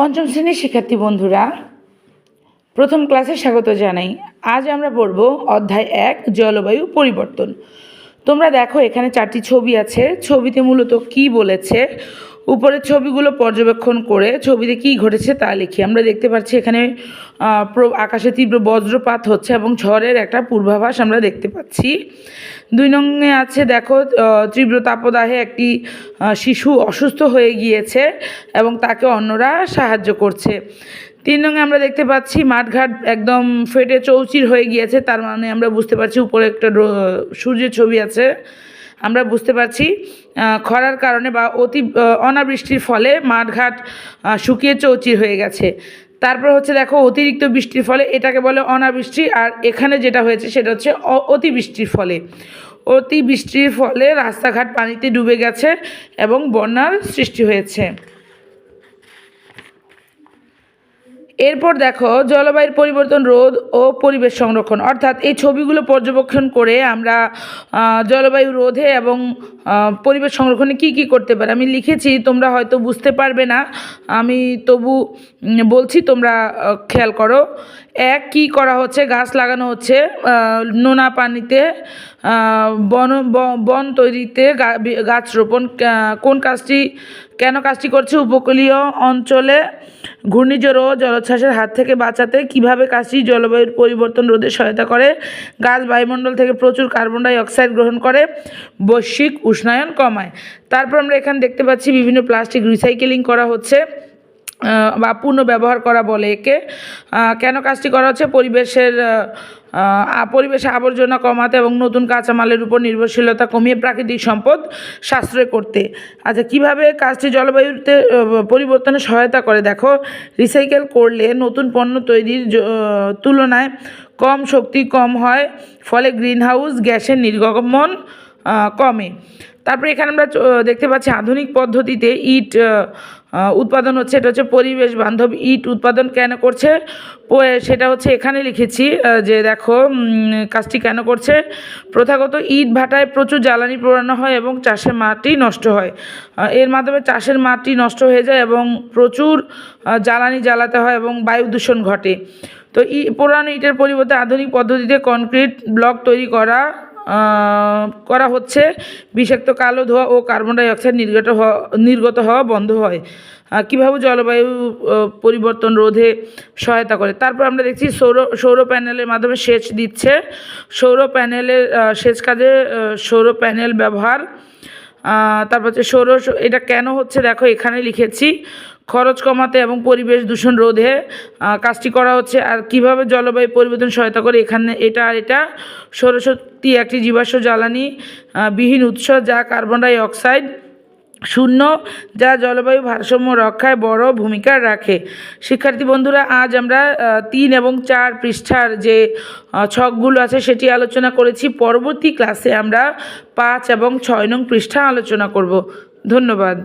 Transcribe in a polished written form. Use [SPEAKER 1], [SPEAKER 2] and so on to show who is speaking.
[SPEAKER 1] পঞ্চম শ্রেণীর শিক্ষার্থী বন্ধুরা, প্রথম ক্লাসে স্বাগত জানাই। আজ আমরা পড়ব অধ্যায় 1 জলবায়ু পরিবর্তন। তোমরা দেখো এখানে 4টি ছবি আছে। ছবিতে মূলত কি বলেছে, উপরের ছবিগুলো পর্যবেক্ষণ করে ছবিতে কি ঘটেছে তা লিখি। আমরা দেখতে পাচ্ছি এখানে আকাশে তীব্র বজ্রপাত হচ্ছে এবং ঝড়ের একটা পূর্বাভাস আমরা দেখতে পাচ্ছি। 2 নংয়ে আছে দেখো তীব্র তাপদাহে একটি শিশু অসুস্থ হয়ে গিয়েছে এবং তাকে অন্যরা সাহায্য করছে। 3 নংয়ে আমরা দেখতে পাচ্ছি মাঠঘাট একদম ফেটে চৌচির হয়ে গিয়েছে, তার মানে আমরা বুঝতে পারছি উপরে একটা সূর্যের ছবি আছে। আমরা বুঝতে পারছি খরার কারণে বা অনাবৃষ্টির ফলে মাঠঘাট শুকিয়ে চৌচির হয়ে গেছে। তারপর হচ্ছে দেখো অতিরিক্ত বৃষ্টির ফলে, এটাকে বলে অনাবৃষ্টি, আর এখানে যেটা হয়েছে সেটা হচ্ছে অতিবৃষ্টির ফলে। অতিবৃষ্টির ফলে রাস্তাঘাট পানিতে ডুবে গেছে এবং বন্যার সৃষ্টি হয়েছে। এরপর দেখো জলবায়ুর পরিবর্তন রোধ ও পরিবেশ সংরক্ষণ, অর্থাৎ এই ছবিগুলো পর্যবেক্ষণ করে আমরা জলবায়ু রোধে এবং পরিবেশ সংরক্ষণে কি কি করতে পারি আমি লিখেছি। তোমরা হয়তো বুঝতে পারবে না, আমি তবু বলছি, তোমরা খেয়াল করো। 1, কি করা হচ্ছে? গাছ লাগানো হচ্ছে নোনা পানিতে, বন তৈরিতে গাছ রোপণ। কেন কাজটি করছে? উপকূলীয় অঞ্চলে ঘূর্ণিঝড় ও জলোচ্ছ্বাসের হাত থেকে বাঁচাতে। কিভাবে কাজটি জলবায়ুর পরিবর্তন রোধে সহায়তা করে? গাছ বায়ুমণ্ডল থেকে প্রচুর কার্বন ডাই অক্সাইড গ্রহণ করে, বৈশ্বিক উষ্ণায়ন কমায়। তারপর আমরা এখানে দেখতে পাচ্ছি বিভিন্ন প্লাস্টিক রিসাইকেলিং করা হচ্ছে বা পুনর্ব্যবহার করা বলে একে। কেন কাজটি করা হচ্ছে? পরিবেশে আবর্জনা কমাতে এবং নতুন কাঁচামালের উপর নির্ভরশীলতা কমিয়ে প্রাকৃতিক সম্পদ সাশ্রয় করতে। আচ্ছা, কিভাবে কাজটি জলবায়ুতে পরিবর্তনে সহায়তা করে? দেখো, রিসাইকেল করলে নতুন পণ্য তৈরির তুলনায় কম শক্তি কম হয়, ফলে গ্রিনহাউস গ্যাসের নির্গমন কমে। তারপরে এখানে আমরা দেখতে পাচ্ছি আধুনিক পদ্ধতিতে ইট উৎপাদন হচ্ছে। এটা হচ্ছে পরিবেশ বান্ধব ইট উৎপাদন কেন করছে সেটা হচ্ছে এখানে লিখেছি যে দেখো কাজটি কেন করছে। প্রথাগত ইট ভাটায় প্রচুর জ্বালানি পোড়ানো হয় এবং চাষের মাটি নষ্ট হয়। এর মাধ্যমে চাষের মাটি নষ্ট হয়ে যায় এবং প্রচুর জ্বালানি জ্বালাতে হয় এবং বায়ু দূষণ ঘটে। তো পুরানো ইটের পরিবর্তে আধুনিক পদ্ধতিতে কনক্রিট ব্লক তৈরি করা হচ্ছে। বিষাক্ত কালো ধোঁয়া ও কার্বন ডাই অক্সাইড নির্গত হওয়া বন্ধ হয়। কীভাবে জলবায়ু পরিবর্তন রোধে সহায়তা করে? তারপর আমরা দেখছি সৌর প্যানেলের মাধ্যমে সেচ দিচ্ছে। সৌর প্যানেলের সেচ কাজে সৌর প্যানেল ব্যবহার। তারপর হচ্ছে এটা কেন হচ্ছে? দেখো এখানে লিখেছি খরচ কমাতে এবং পরিবেশ দূষণ রোধে কাজটি করা হচ্ছে। আর কিভাবে জলবায়ু পরিবর্তন সহায়তা করে? এখানে এটা সৌরশক্তি একটি জীবাশ্ম জ্বালানি বিহীন উৎস যা কার্বন ডাই অক্সাইড শূন্য, যা জলবায়ু ভারসাম্য রক্ষায় বড় ভূমিকা রাখে। শিক্ষার্থী বন্ধুরা, আজ আমরা 3 এবং 4 পৃষ্ঠার যে ছকগুলো আছে সেটি আলোচনা করেছি। পরবর্তী ক্লাসে আমরা 5 এবং 6 নং পৃষ্ঠা আলোচনা করব। ধন্যবাদ।